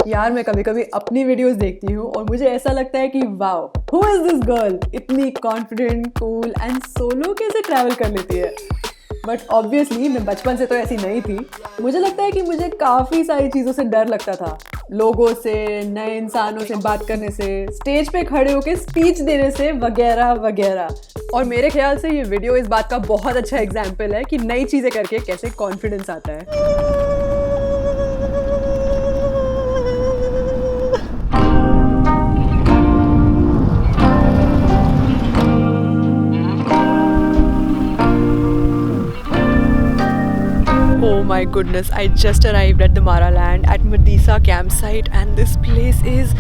यार मैं कभी कभी अपनी वीडियोस देखती हूँ और मुझे ऐसा लगता है कि wow, who is this girl, इतनी कॉन्फिडेंट, कूल एंड सोलो कैसे ट्रैवल कर लेती है। बट ऑब्वियसली मैं बचपन से तो ऐसी नहीं थी। मुझे लगता है कि मुझे काफ़ी सारी चीज़ों से डर लगता था, लोगों से, नए इंसानों से बात करने से, स्टेज पे खड़े होकर स्पीच देने से, वगैरह वगैरह। और मेरे ख्याल से ये वीडियो इस बात का बहुत अच्छा एग्जाम्पल है कि नई चीज़ें करके कैसे कॉन्फिडेंस आता है। Oh my goodness, I just arrived at the Maraland at Madisa campsite and this place is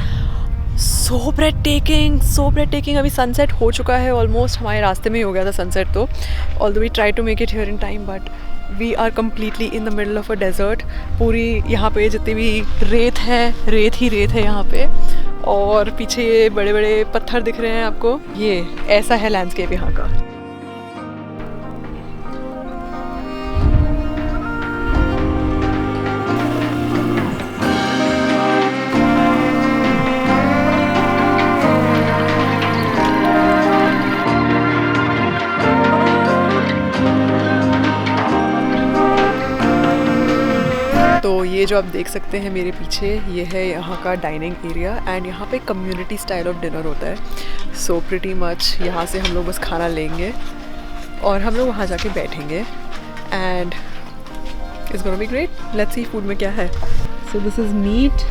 so breathtaking, so breathtaking. अभी सनसेट हो चुका है ऑलमोस्ट, हमारे रास्ते में ही हो गया था सनसेट तो, although we try to make it here in time but we are completely in the middle of a desert. पूरी यहाँ पे जितनी भी रेत है, रेत ही रेत है यहाँ पे, और पीछे ये बड़े बड़े पत्थर दिख रहे हैं आपको। ये ऐसा है लैंडस्केप यहाँ का। तो ये जो आप देख सकते हैं मेरे पीछे, ये है यहाँ का डाइनिंग एरिया एंड यहाँ पे कम्युनिटी स्टाइल ऑफ डिनर होता है। सो प्रिटी मच यहाँ से हम लोग बस खाना लेंगे और हम लोग वहाँ जाके बैठेंगे and it's gonna be great. Let's see food में क्या है। So this is meat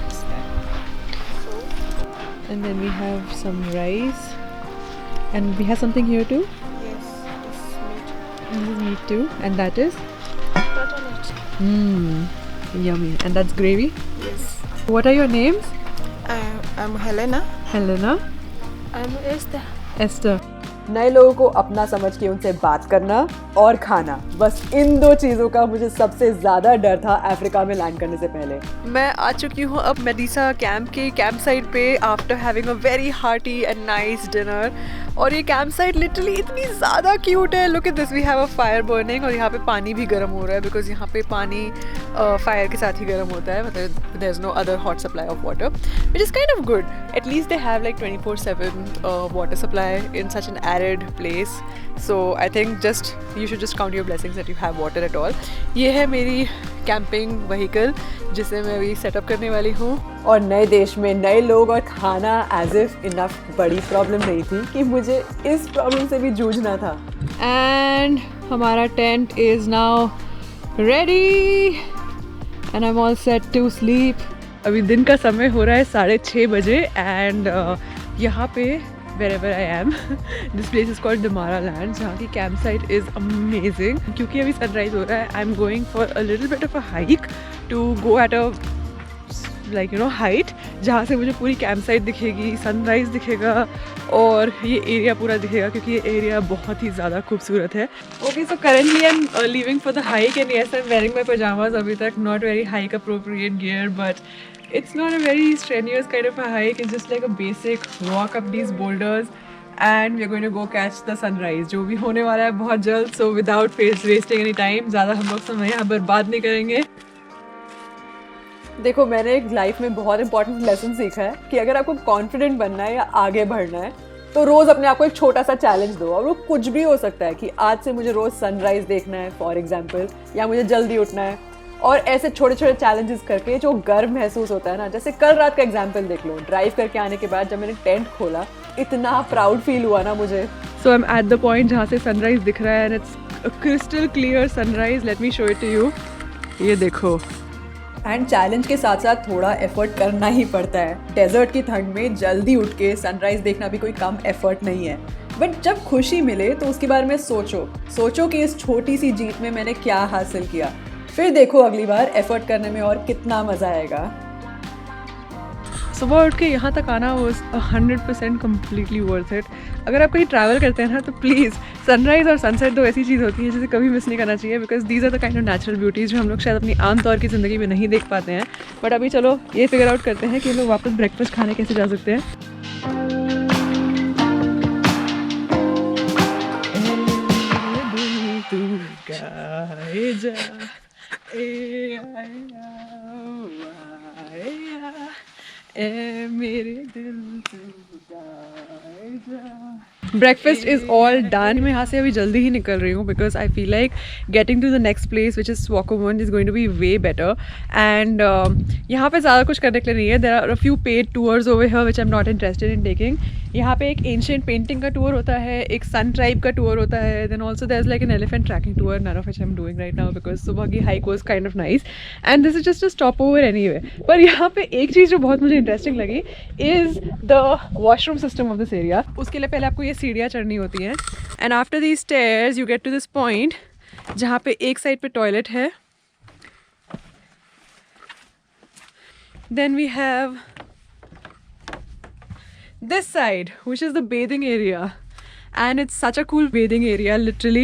and then we have some rice and we have something here too. Yes, this This is meat too, and that is butternut. Yummy. And that's gravy. Yes. What are your names? I'm Helena. Helena. I'm Esther. Esther. नए लोगों को अपना समझ के उनसे बात करना और खाना, बस इन दो चीज़ों का मुझे सबसे ज़्यादा डर था अफ्रीका में लैंड करने से पहले। मैं आ चुकी हूँ अब मेडिसा कैंप के कैंप साइट पे after having a very hearty and nice dinner. और ये कैंप साइट लिटरली इतनी ज़्यादा क्यूट है। Look at this, we have a fire burning और यहाँ पे पानी भी गर्म हो रहा है बिकॉज यहाँ पे पानी फायर के साथ ही गर्म होता है, मतलब there is no other hot supply of water which is kind of good. At least they have like 24/7 water supply in such an arid place, so I think you should just count your blessings that you have water at all. ये है मेरी camping vehicle जिसे मैं अभी setup करने वाली हूँ। और नए देश में नए लोग और खाना एज इफ इनफ बड़ी प्रॉब्लम नहीं थी कि मुझे इस प्रॉब्लम से भी जूझना था। एंड हमारा tent is now ready and I am all set to sleep. अभी दिन का समय हो रहा है 6:30 बजे एंड यहाँ पे wherever I am this place is called the Maraland, जहाँ की कैंप साइट इज़ अमेजिंग। क्योंकि अभी सनराइज हो रहा है, I am going for a little bit of a hike to go at a like you know height, जहाँ से मुझे पूरी कैंप साइट दिखेगी, सनराइज दिखेगा और ये एरिया पूरा दिखेगा क्योंकि ये एरिया बहुत ही ज़्यादा खूबसूरत है। Okay, so currently I am leaving for the hike and yes I am wearing my pyjamas. अभी तक not very hike appropriate gear but it's not a very strenuous kind of a hike. It's just like a basic walk up these boulders and we're going to go catch the sunrise जो भी होने वाला है बहुत जल्द। So without wasting any time, ज़्यादा हम लोग समय यहाँ बर्बाद नहीं करेंगे। देखो, मैंने एक लाइफ में बहुत इंपॉर्टेंट लेसन सीखा है कि अगर आपको कॉन्फिडेंट बनना है या आगे बढ़ना है तो रोज़ अपने आप को एक छोटा सा चैलेंज दो। और वो कुछ भी हो सकता है कि आज से मुझे रोज़ सनराइज देखना है फॉर एग्जाम्पल, या मुझे जल्दी उठना है। और ऐसे छोटे छोटे चैलेंजेस करके जो गर्व महसूस होता है ना, जैसे कल रात का एग्जाम्पल देख लो, ड्राइव करके आने के बाद जब मैंने टेंट खोला इतना प्राउड फील हुआ ना मुझे। So I am at the point जहाँ से सनराइज दिख रहा है and it's crystal clear sunrise. Let me show it to you, ये देखो। एंड चैलेंज के साथ साथ थोड़ा एफर्ट करना ही पड़ता है। डेजर्ट की ठंड में जल्दी उठ के सनराइज देखना भी कोई कम एफर्ट नहीं है। बट जब खुशी मिले तो उसके बारे में सोचो कि इस छोटी सी जीत में मैंने क्या हासिल किया, फिर देखो अगली बार एफर्ट करने में और कितना मज़ा आएगा। सुबह उठ के यहाँ तक आना वाज 100% कम्प्लीटली वर्थ इट। अगर आप कहीं ट्रैवल करते हैं ना तो प्लीज़ सनराइज़ और सनसेट दो ऐसी चीज़ होती है जिसे कभी मिस नहीं करना चाहिए because these are the kind of natural beauties जो हम लोग शायद अपनी आम तौर की ज़िंदगी में नहीं देख पाते हैं। बट अभी चलो ये फिगर आउट करते हैं कि हम लोग वापस ब्रेकफास्ट खाने कैसे जा सकते हैं। ए मेरे दिल तू जाए जा। Breakfast is all done. मैं यहाँ से अभी जल्दी ही निकल रही हूँ because I feel like getting to the next place which is Swakopmund is going to be way better. And यहाँ पे ज़्यादा कुछ करने के लिए नहीं है। There are a few paid tours over here which I am not interested in taking. यहाँ पे एक एंशिएंट पेंटिंग का टूर होता है, एक सन ट्राइब का टूर होता है, then also there is like an elephant tracking tour, none of which I am doing right now because सुबह की hike was kind of nice and this is just a stop over anyway. पर यहाँ पे एक चीज़ जो बहुत मुझे interesting लगी is the washroom system of this area. उसके लिए पहले आपको ये सीढ़ियाँ चढ़नी होती हैं and after these stairs you get to this point जहाँ पे एक साइड पे टॉयलेट है, देन वी हैव this side which is the bathing area and it's such a cool bathing area literally।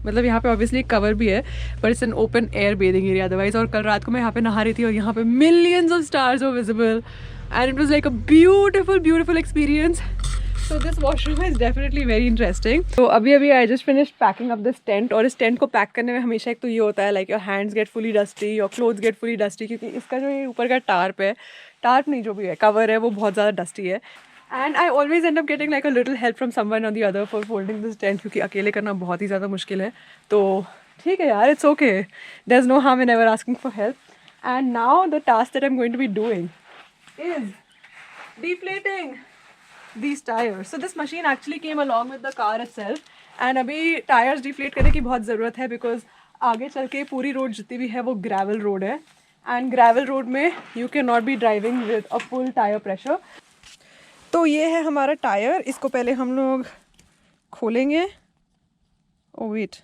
मतलब यहाँ पे obviously cover भी है but it's an open air bathing area otherwise। और कल रात को मैं यहाँ पे नहा रही थी और यहाँ पे millions of stars were visible and it was like a beautiful experience। So this washroom is definitely very interesting। तो अभी I just finished packing up this tent और इस tent को पैक करने में हमेशा एक तो ये होता है like your hands get fully dusty, your clothes get fully dusty क्योंकि इसका जो ये ऊपर का टार्प है, टार्प नहीं जो भी है कवर है वो बहुत ज़्यादा डस्टी है। And I always end up getting like a little help from someone or the other for folding this tent क्योंकि अकेले करना बहुत ही ज़्यादा मुश्किल है। तो ठीक है यार, it's okay, there's no harm in ever asking for help। And now the task that I'm going to be doing is deflating these tires। So this machine actually came along with the car itself and अभी tires deflate करने की बहुत ज़रूरत है because आगे चल के पूरी रोड जितनी भी है वो gravel road है and gravel road में you cannot be driving with a full tire pressure। तो ये है हमारा टायर, इसको पहले हम लोग खोलेंगे। Oh wait,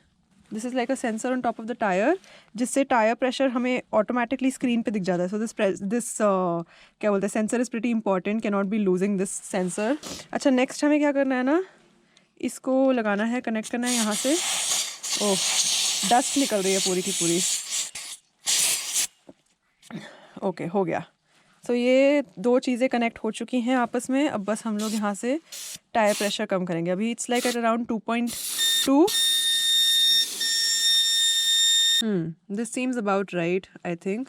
this is like a sensor on top of the tyre जिससे टायर प्रेशर हमें ऑटोमेटिकली स्क्रीन पे दिख जाता है। सो दिस क्या बोलते हैं, sensor is pretty important, can not be losing this sensor. अच्छा नेक्स्ट हमें क्या करना है ना, इसको लगाना है, कनेक्ट करना है यहाँ से। ओह डस्ट निकल रही है पूरी की पूरी। ओके हो गया। तो ये दो चीज़ें कनेक्ट हो चुकी हैं आपस में। अब बस हम लोग यहाँ से टायर प्रेशर कम करेंगे। अभी it's like at around 2.2। This seems about right I think.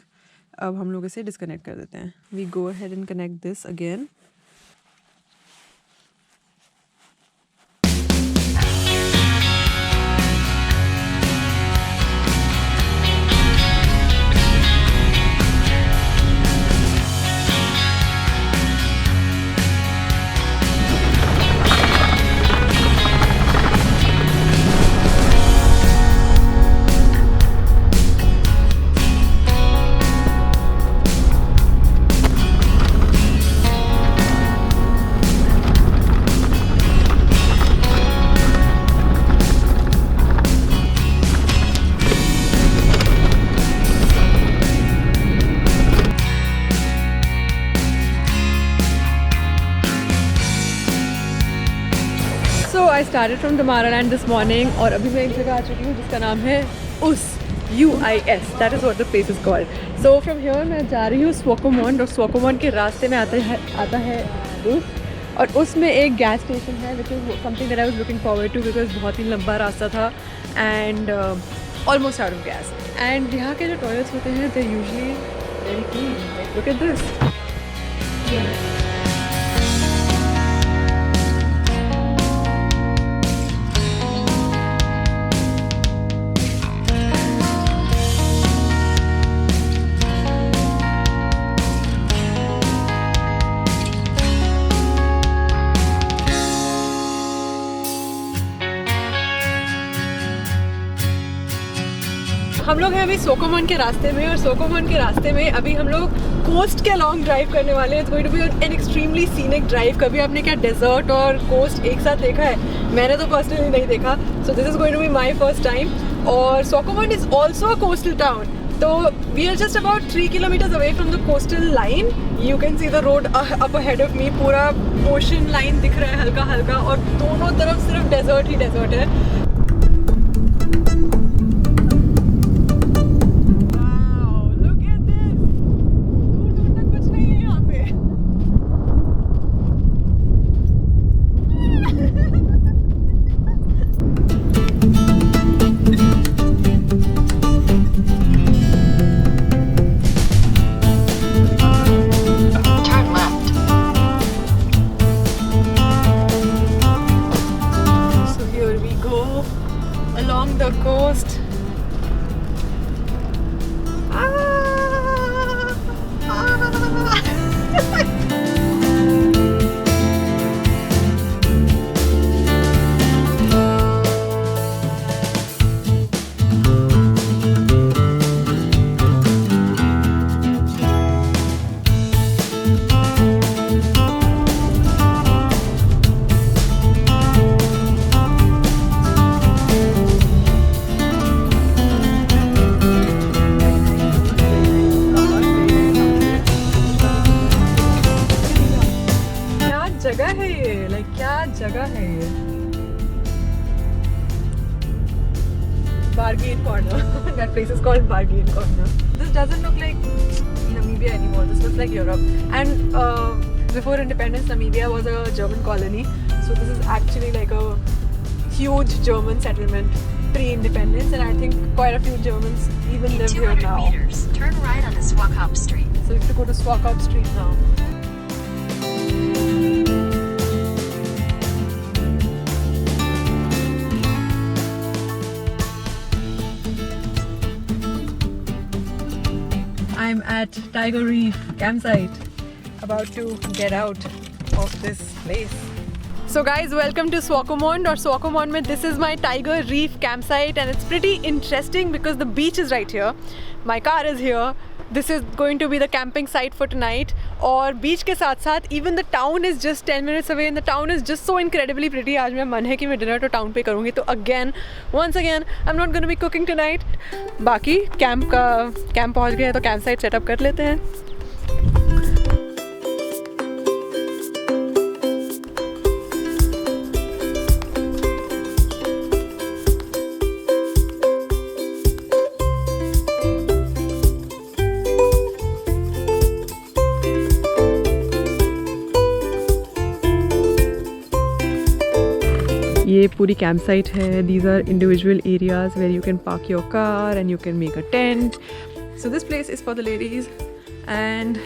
अब हम लोग इसे डिस्कनेक्ट कर देते हैं। We go ahead and connect this again. I started from Damaraland this morning और अभी मैं एक जगह आ चुकी हूँ जिसका नाम है उस UIS, that is what the place is called। So from here मैं जा रही हूँ स्वाकोमन और स्वाकोमन के रास्ते में आता है उस, और उसमें एक गैस स्टेशन है which is something that I was looking forward to because बहुत ही लंबा रास्ता था and almost out of gas। and यहाँ के जो टॉयलेट्स होते हैं they're usually very clean, like look at this। हम लोग हैं अभी स्वाकोमन के रास्ते में और स्वाकोमन के रास्ते में अभी हम लोग कोस्ट के अलॉन्ग ड्राइव करने वाले हैं। It's going to be an extremely scenic drive. कभी आपने क्या डेजर्ट और कोस्ट एक साथ देखा है? मैंने तो पर्सनली नहीं देखा। So this is going to be my first time. और Swakopmund is also a coastal town. तो we are just about 3 kilometres away from the coastal line. You can see the road up ahead of me. पूरा ocean line दिख रहा है हल्का हल्का और दोनों तरफ सिर्फ डेजर्ट ही डेजर्ट है। भाई क्या जगह है ये. Bargain Corner. That place is called Bargain Corner. This doesn't look like Namibia anymore. This looks like Europe. And before independence, Namibia was a German colony. So this is actually like a huge German settlement pre-independence, and I think quite a few Germans even live here now. 200 meters, turn right on the Swakop Street. So we have to go to Swakop Street now. I'm at Tiger Reef campsite, about to get out of this place. So guys, welcome to Swakopmund or Swakopmund mein this is my Tiger Reef campsite, and it's pretty interesting because the beach is right here. My car is here. This is going to be the camping site for tonight. और beach के साथ साथ even the town is just 10 minutes away, and the town is just so incredibly pretty. आज मेरा मन है कि मैं dinner तो town पे करूँगी. तो once again, I'm not going to be cooking tonight. बाकी camp पहुँच गए तो camp site setup कर लेते हैं. ये पूरी कैंप साइट है. These are individual areas where you can park your car and you can make a tent. So this place is for the ladies and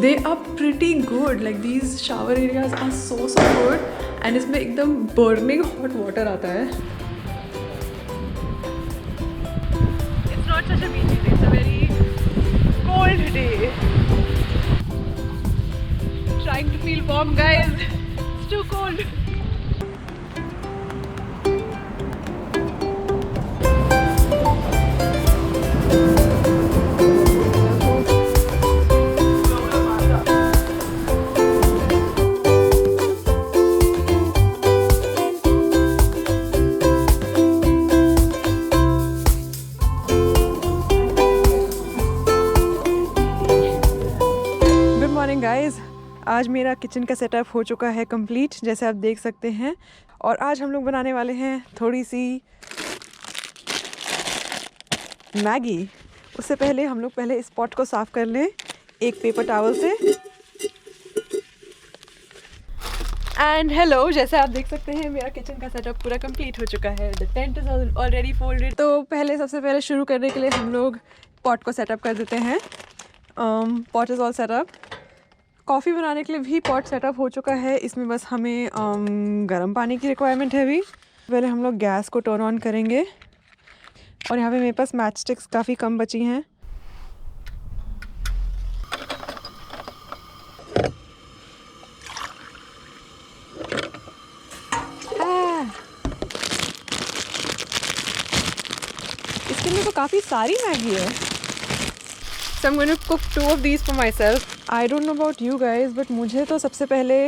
they are pretty good. Like these shower areas are so good, and इसमें एकदम burning hot water आता है. It's not such a beachy day. It's a very cold day. Trying to feel warm, guys. It's too cold. Good morning, guys. आज मेरा kitchen का setup हो चुका है कंप्लीट, जैसे आप देख सकते हैं. और आज हम लोग बनाने वाले हैं थोड़ी सी मैगी. उससे पहले हम लोग पहले इस पॉट को साफ़ कर लें एक पेपर टॉवल से. एंड हेलो, जैसे आप देख सकते हैं मेरा किचन का सेटअप पूरा कंप्लीट हो चुका है. The tent is already folded. तो सबसे पहले शुरू करने के लिए हम लोग पॉट को सेटअप कर देते हैं. Pot is all setup. Coffee बनाने के लिए भी पॉट सेटअप हो चुका है. इसमें बस हमें गर्म पानी की रिक्वायरमेंट है. अभी पहले हम लोग गैस को टर्न ऑन करेंगे. और यहाँ पे मेरे पास मैच स्टिक्स काफ़ी कम बची हैं. इसके लिए तो काफ़ी सारी मैगी है. So I'm going to cook 2 of these for myself. I don't know about you guys, but मुझे तो सबसे पहले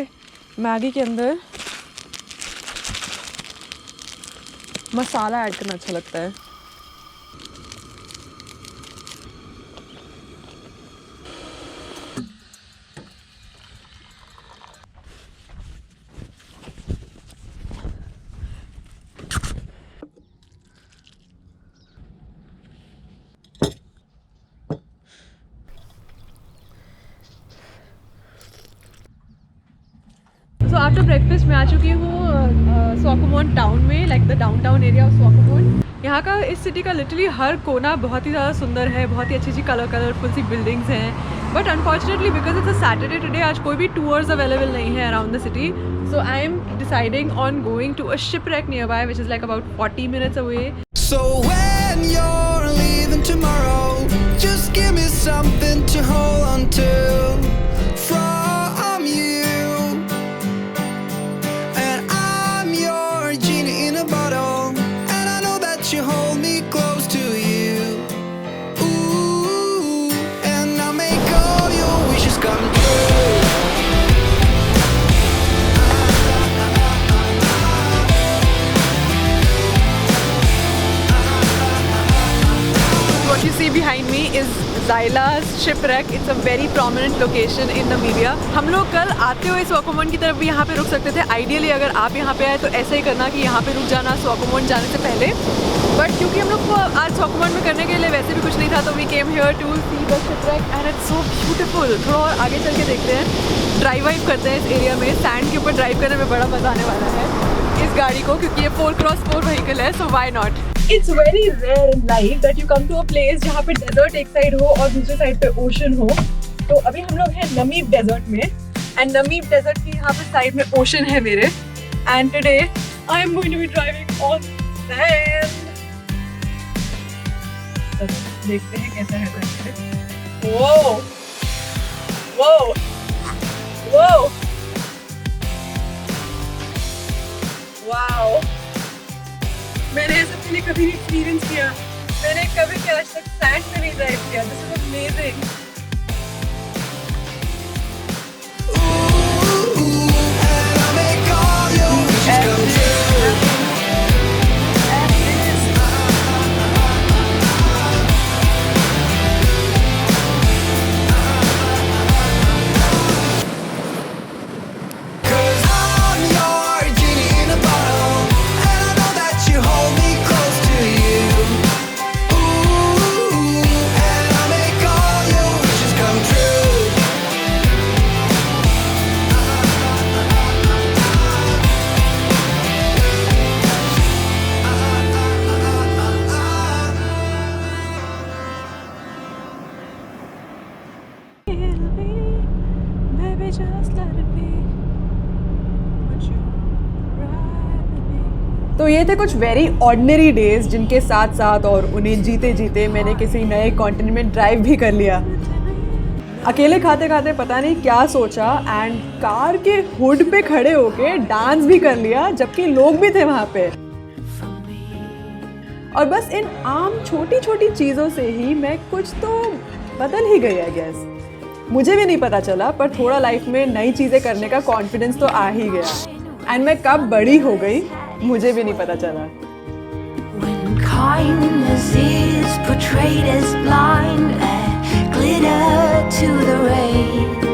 मैगी के अंदर मसाला ऐड करना अच्छा लगता है. तो आफ्टर ब्रेकफास्ट मैं आ चुकी हूँ स्वाकोमोन टाउन में, like the downtown area of Swakopmund. यहाँ का, इस सिटी का लिटरली हर कोना बहुत ही ज़्यादा सुंदर है. बहुत ही अच्छी कलरफुल सी बिल्डिंग्स हैं. But unfortunately because it's a Saturday today, आज कोई भी टूर्स अवेलेबल नहीं है around the city. So I am deciding on going to a shipwreck nearby which is like about 40 minutes away. So when you're leaving tomorrow, just give me something to hold on to from you. And I'm your genie in a bottle, and I know that you hold me close to you. Ooh, and I'll make all your wishes come true. What you see behind me is Zyla's shipwreck. It's a very prominent location in Namibia. हम लोग कल आते हुए स्वाकोमोन की तरफ भी यहाँ पे रुक सकते थे. आइडियली अगर आप यहाँ पे आए तो ऐसा ही करना कि यहाँ पे रुक जाना स्वाकोमोन जाने से पहले. बट क्योंकि हम लोग को आज स्वाकोमोन में करने के लिए वैसे भी कुछ नहीं था, तो we came here to see the shipwreck and it's so beautiful. थोड़ा और आगे चल के देखते हैं, ड्राइव वाइव करते हैं इस एरिया में. सैंड के ऊपर ड्राइव करने में बड़ा मज़ा आने वाला है इस गाड़ी को, क्योंकि ये 4x4 व्हीकल है, so why not. It's very rare in life that you come to a place जहाँ पे डेजर्ट एक साइड हो और दूसरे साइड पे ओशन हो. तो अभी हम लोग हैं नमीब डेजर्ट में, एंड नमीब डेजर्ट की यहाँ पे साइड में ओशन है मेरे. And today I am going to be driving on sand. देखते हैं कैसा है सैंड. वो वो वो वाओ, मैंने ऐसा पहले कभी नहीं एक्सपीरियंस किया. मैंने कभी भी आज तक सैंड में नहीं ड्राइव किया. This is amazing. And I'll make all your wishes come true. Cause I'm your genie in a bottle, and I know that you hold me close to you. Ooh, and I'll make all your wishes come true. Baby, just let it be. Would you ride with me? तो ये थे कुछ very ordinary days जिनके साथ साथ और उन्हें जीते जीते मैंने किसी नए कॉन्टिनेंट में ड्राइव भी कर लिया. अकेले खाते खाते पता नहीं क्या सोचा एंड कार के हुड पे खड़े होके डांस भी कर लिया जबकि लोग भी थे वहाँ पे. और बस इन आम छोटी छोटी चीज़ों से ही मैं कुछ तो बदल ही गई आई गेस. मुझे भी नहीं पता चला, पर थोड़ा लाइफ में नई चीज़ें करने का कॉन्फिडेंस तो आ ही गया. एंड मैं कब बड़ी हो गई मुझे भी नहीं पता चला. When kindness is portrayed as blind and glitter to the rays,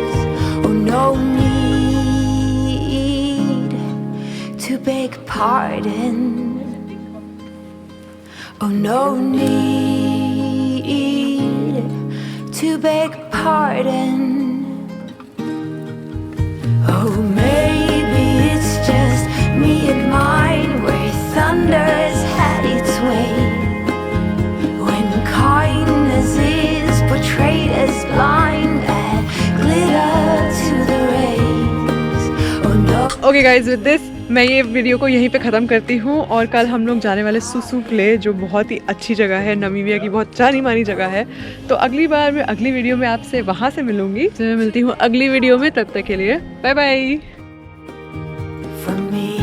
oh no need to beg pardon, oh no need to beg pardon. Oh, maybe it's just me and mine where thunder has had its way. When kindness is portrayed as blind and glitter to the rays. Oh no. Okay guys, with this मैं ये video को यहीं पे ख़त्म करती हूँ. और कल हम लोग जाने वाले सुसुप्ले, जो बहुत ही अच्छी जगह है, नमीबिया की बहुत जानी मानी जगह है. तो अगली बार मैं अगली वीडियो में आपसे वहाँ से मिलूँगी. तो मैं मिलती हूँ अगली वीडियो में, तब तक के लिए बाय बाय. For me.